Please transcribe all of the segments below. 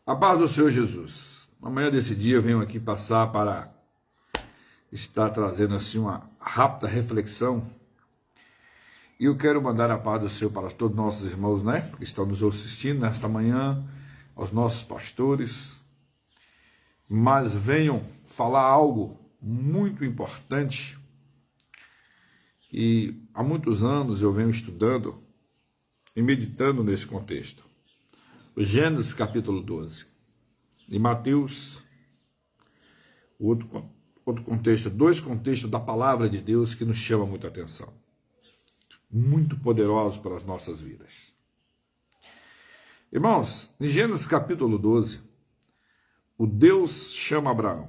A paz do Senhor Jesus. Amanhã desse dia eu venho aqui passar para estar trazendo assim uma rápida reflexão. E eu quero mandar a paz do Senhor para todos os nossos irmãos, que estão nos assistindo nesta manhã, aos nossos pastores. Mas venham falar algo muito importante. E há muitos anos eu venho estudando e meditando nesse contexto. O Gênesis capítulo 12. E Mateus, outro contexto, dois contextos da palavra de Deus que nos chamam muita atenção. Muito poderoso para as nossas vidas. Irmãos, em Gênesis capítulo 12, o Deus chama Abraão.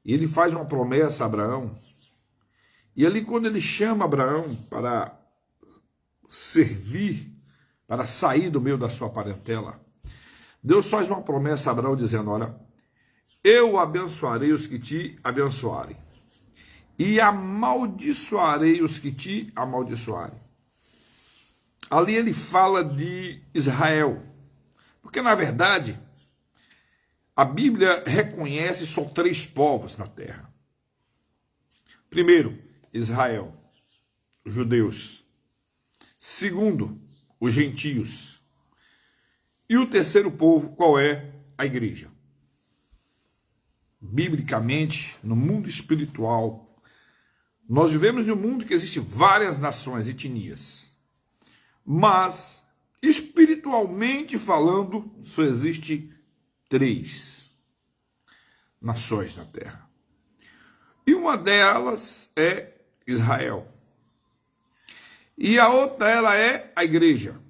E ele faz uma promessa a Abraão. E ali quando ele chama Abraão para servir, para sair do meio da sua parentela, Deus faz uma promessa a Abraão dizendo, olha, eu abençoarei os que te abençoarem, e amaldiçoarei os que te amaldiçoarem. Ali ele fala de Israel, porque na verdade, a Bíblia reconhece só 3 povos na terra. Primeiro, Israel, os judeus. Segundo, os gentios. E o terceiro povo, qual é? A igreja. Biblicamente, no mundo espiritual, nós vivemos em um mundo que existe várias nações, etnias. Mas, espiritualmente falando, só existe 3 nações na terra. E uma delas é Israel. E a outra, ela é a igreja.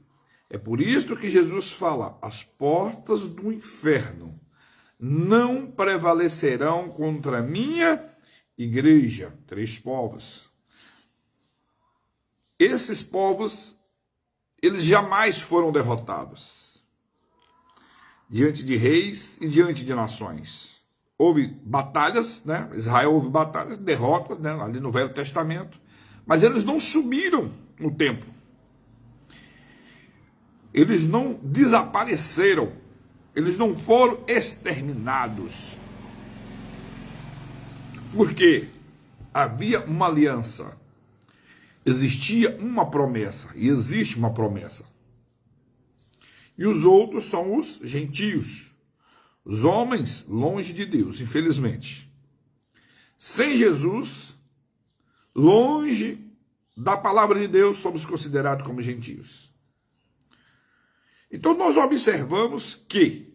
É por isso que Jesus fala, as portas do inferno não prevalecerão contra a minha igreja. 3 povos. Esses povos, eles jamais foram derrotados. Diante de reis e diante de nações. Houve batalhas, Israel houve batalhas, derrotas, ali no Velho Testamento. Mas eles não sumiram no tempo. Eles não desapareceram. Eles não foram exterminados. Porque havia uma aliança. Existia uma promessa. E existe uma promessa. E os outros são os gentios. Os homens longe de Deus, infelizmente. Sem Jesus, longe da palavra de Deus, somos considerados como gentios. Então nós observamos que,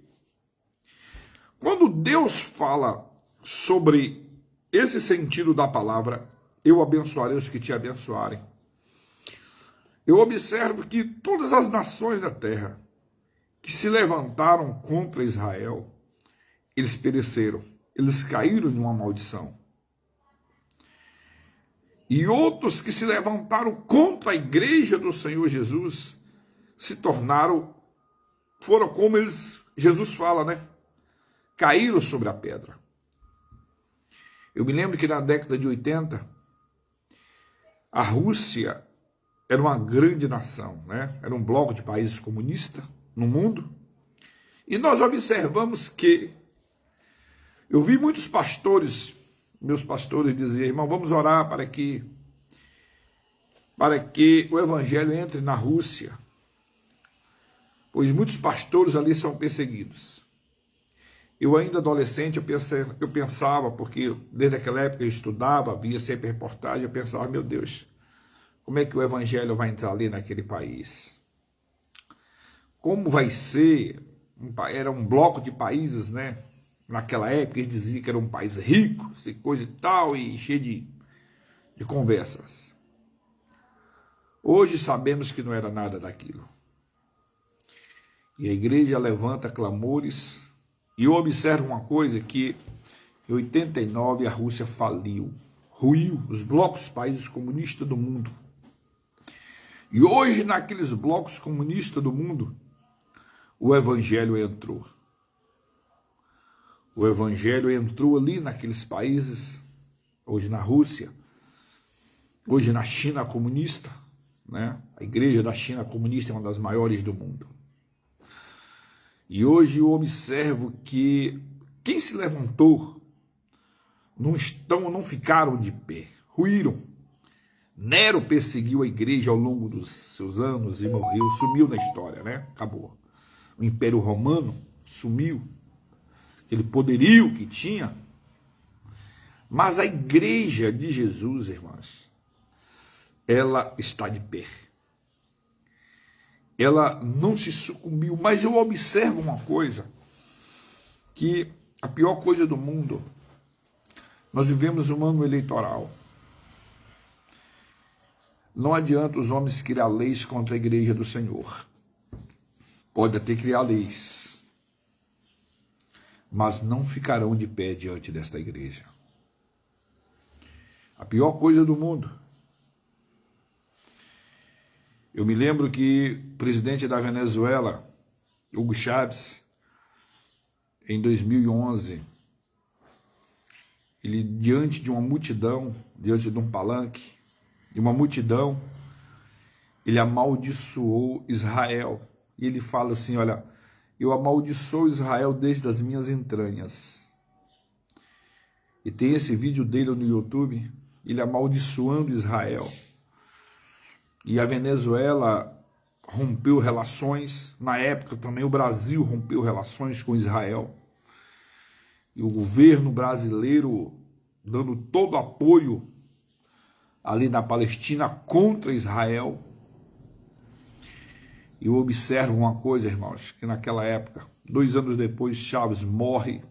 quando Deus fala sobre esse sentido da palavra, eu abençoarei os que te abençoarem, eu observo que todas as nações da terra que se levantaram contra Israel, eles pereceram, eles caíram em uma maldição. E outros que se levantaram contra a igreja do Senhor Jesus, se tornaram, foram como Jesus fala, caíram sobre a pedra. Eu me lembro que na década de 80, a Rússia era uma grande nação, era um bloco de países comunistas no mundo. E nós observamos que, eu vi muitos pastores, meus pastores diziam, irmão, vamos orar para que o evangelho entre na Rússia, pois muitos pastores ali são perseguidos. Eu ainda adolescente, eu pensava, porque desde aquela época eu estudava, via sempre reportagem, eu pensava, meu Deus, como é que o evangelho vai entrar ali naquele país? Como vai ser? Era um bloco de países, naquela época eles diziam que era um país rico, coisa e tal, e cheio de conversas. Hoje sabemos que não era nada daquilo. E a igreja levanta clamores. E eu observo uma coisa, que em 89 a Rússia faliu. Ruiu os blocos países comunistas do mundo. E hoje naqueles blocos comunistas do mundo, o evangelho entrou. O evangelho entrou ali naqueles países, hoje na Rússia, hoje na China comunista, A igreja da China comunista é uma das maiores do mundo. E hoje eu observo que quem se levantou não ficaram de pé, ruíram. Nero perseguiu a igreja ao longo dos seus anos e morreu, sumiu na história, né? Acabou. O Império Romano sumiu, aquele poderio que tinha. Mas a igreja de Jesus, irmãs, ela está de pé. Ela não se sucumbiu, mas eu observo uma coisa, que a pior coisa do mundo, nós vivemos um ano eleitoral. Não adianta os homens criar leis contra a igreja do Senhor. Pode até criar leis, mas não ficarão de pé diante desta igreja. A pior coisa do mundo. Eu me lembro que o presidente da Venezuela, Hugo Chávez, em 2011, ele, diante de uma multidão, diante de um palanque, de uma multidão, ele amaldiçoou Israel. E ele fala assim, olha, eu amaldiçoo Israel desde as minhas entranhas. E tem esse vídeo dele no YouTube, ele amaldiçoando Israel. E a Venezuela rompeu relações, na época também o Brasil rompeu relações com Israel. E o governo brasileiro dando todo apoio ali na Palestina contra Israel. E eu observo uma coisa, irmãos, que naquela época, 2 anos depois, Chávez morre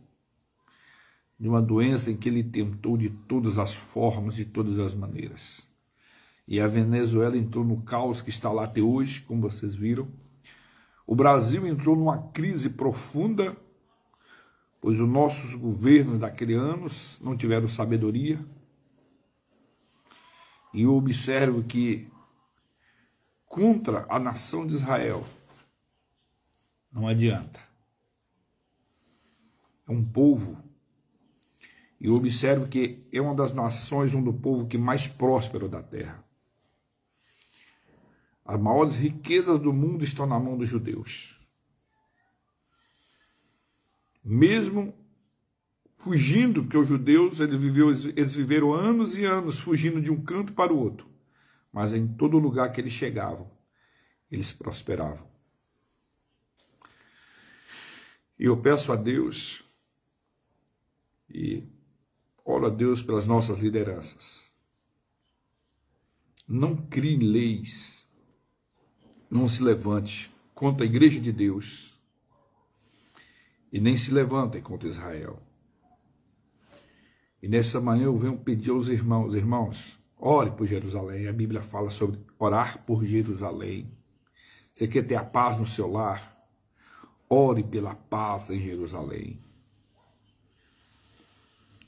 de uma doença em que ele tentou de todas as formas, de todas as maneiras. E a Venezuela entrou no caos que está lá até hoje, como vocês viram. O Brasil entrou numa crise profunda, pois os nossos governos daquele anos não tiveram sabedoria. E eu observo que contra a nação de Israel não adianta. É um povo, e eu observo que é uma das nações, um do povo que mais próspero da terra. As maiores riquezas do mundo estão na mão dos judeus. Mesmo fugindo, porque os judeus eles viveram anos e anos fugindo de um canto para o outro. Mas em todo lugar que eles chegavam, eles prosperavam. E eu peço a Deus, e oro a Deus pelas nossas lideranças. Não crie leis, não se levante contra a igreja de Deus, e nem se levantem contra Israel. E nessa manhã eu venho pedir aos irmãos, ore por Jerusalém. A Bíblia fala sobre orar por Jerusalém. Você quer ter a paz no seu lar? Ore pela paz em Jerusalém.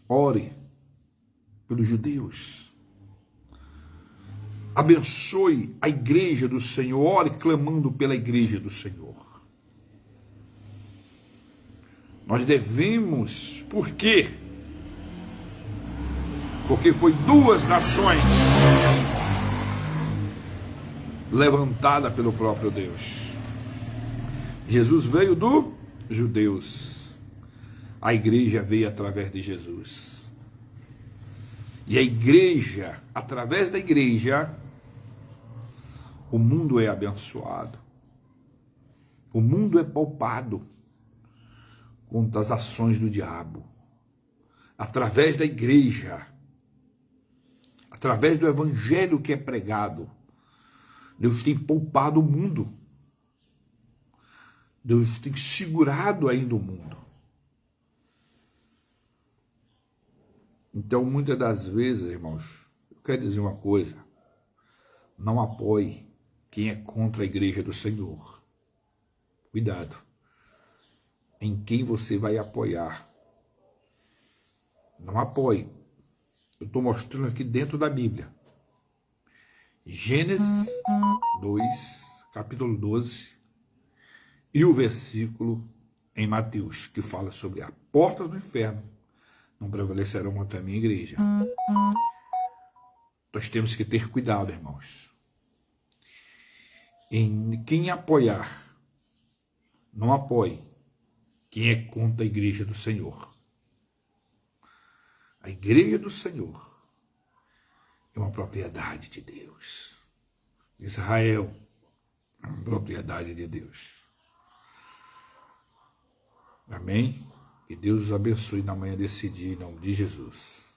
Ore pelos judeus. Abençoe a igreja do Senhor. Ore clamando pela igreja do Senhor. Nós devemos, por quê? Porque foi 2 nações levantadas pelo próprio Deus. Jesus veio dos judeus. A igreja veio através de Jesus. E a igreja, através da igreja, o mundo é abençoado. O mundo é poupado contra as ações do diabo. Através da igreja, através do evangelho que é pregado, Deus tem poupado o mundo. Deus tem segurado ainda o mundo. Então, muitas das vezes, irmãos, eu quero dizer uma coisa: não apoie quem é contra a igreja do Senhor. Cuidado em quem você vai apoiar. Não apoie. Eu estou mostrando aqui dentro da Bíblia. Gênesis 2, capítulo 12, e o versículo em Mateus, que fala sobre a porta do inferno não prevalecerão contra a minha igreja. Nós temos que ter cuidado, irmãos, em quem apoiar. Não apoie Quem é contra a igreja do Senhor? A igreja do Senhor é uma propriedade de Deus. Israel é uma propriedade de Deus. Amém? Que Deus os abençoe na manhã desse dia, em nome de Jesus.